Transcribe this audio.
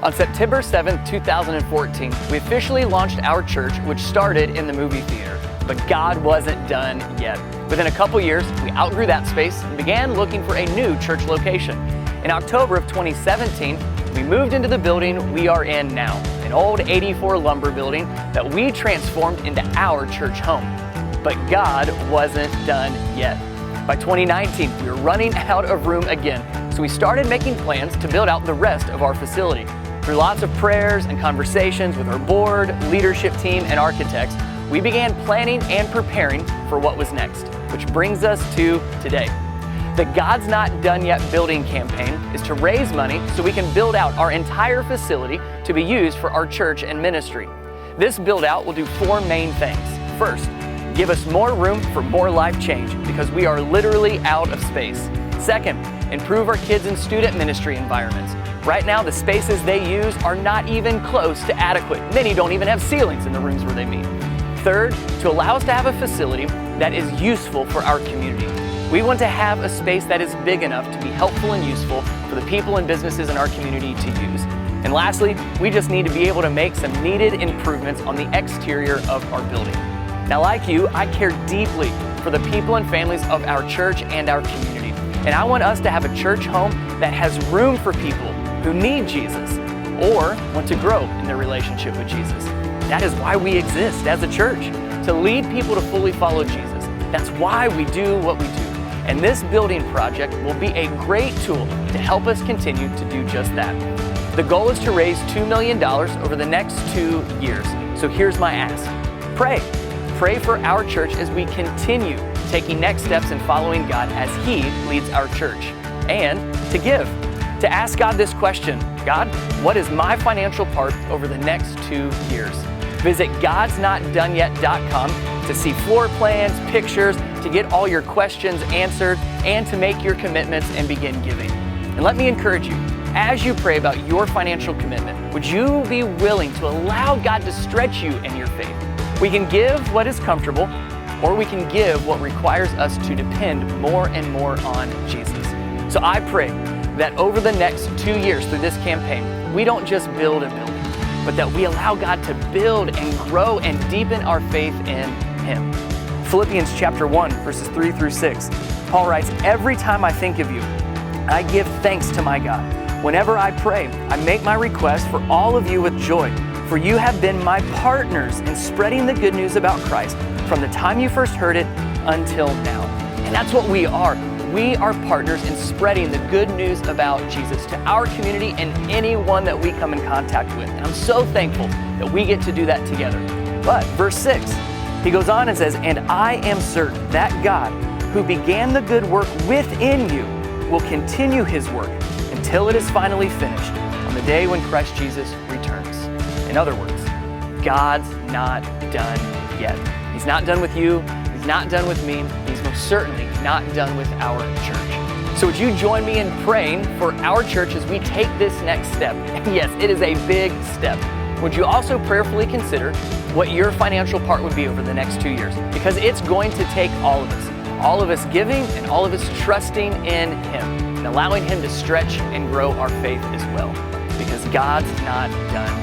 On September 7, 2014, we officially launched our church, which started in the movie theater. But God wasn't done yet. Within a couple years, we outgrew that space and began looking for a new church location. In October of 2017, we moved into the building we are in now, an old 84 lumber building that we transformed into our church home. But God wasn't done yet. By 2019, we were running out of room again, so we started making plans to build out the rest of our facility. Through lots of prayers and conversations with our board, leadership team, and architects, we began planning and preparing for what was next, which brings us to today. The God's Not Done Yet building campaign is to raise money so we can build out our entire facility to be used for our church and ministry. This build out will do four main things. First, give us more room for more life change because we are literally out of space. Second, improve our kids and student ministry environments. Right now, the spaces they use are not even close to adequate. Many don't even have ceilings in the rooms where they meet. Third, to allow us to have a facility that is useful for our community. We want to have a space that is big enough to be helpful and useful for the people and businesses in our community to use. And lastly, we just need to be able to make some needed improvements on the exterior of our building. Now, like you, I care deeply for the people and families of our church and our community. And I want us to have a church home that has room for people who need Jesus or want to grow in their relationship with Jesus. That is why we exist as a church, to lead people to fully follow Jesus. That's why we do what we do. And this building project will be a great tool to help us continue to do just that. The goal is to raise $2 million over the next 2 years. So here's my ask. Pray. Pray for our church as we continue taking next steps in following God as He leads our church. And to give. To ask God this question, God, what is my financial part over the next 2 years? Visit godsnotdoneyet.com to see floor plans, pictures, to get all your questions answered, and to make your commitments and begin giving. And let me encourage you, as you pray about your financial commitment, would you be willing to allow God to stretch you in your faith? We can give what is comfortable, or we can give what requires us to depend more and more on Jesus. So I pray that over the next 2 years through this campaign, we don't just build a building, but that we allow God to build and grow and deepen our faith in Him. Philippians chapter 1, verses 3 through 6, Paul writes, "Every time I think of you, I give thanks to my God. Whenever I pray, I make my request for all of you with joy, for you have been my partners in spreading the good news about Christ from the time you first heard it until now." And that's what we are. We are partners in spreading the good news about Jesus to our community and anyone that we come in contact with. And I'm so thankful that we get to do that together. But verse 6, he goes on and says, "And I am certain that God, who began the good work within you, will continue His work until it is finally finished on the day when Christ Jesus returns." In other words, God's not done yet. He's not done with you. He's not done with me. He's most certainly not done with our church. So would you join me in praying for our church as we take this next step? And yes, it is a big step. Would you also prayerfully consider what your financial part would be over the next 2 years? Because it's going to take all of us giving and all of us trusting in Him and allowing Him to stretch and grow our faith as well. Because God's not done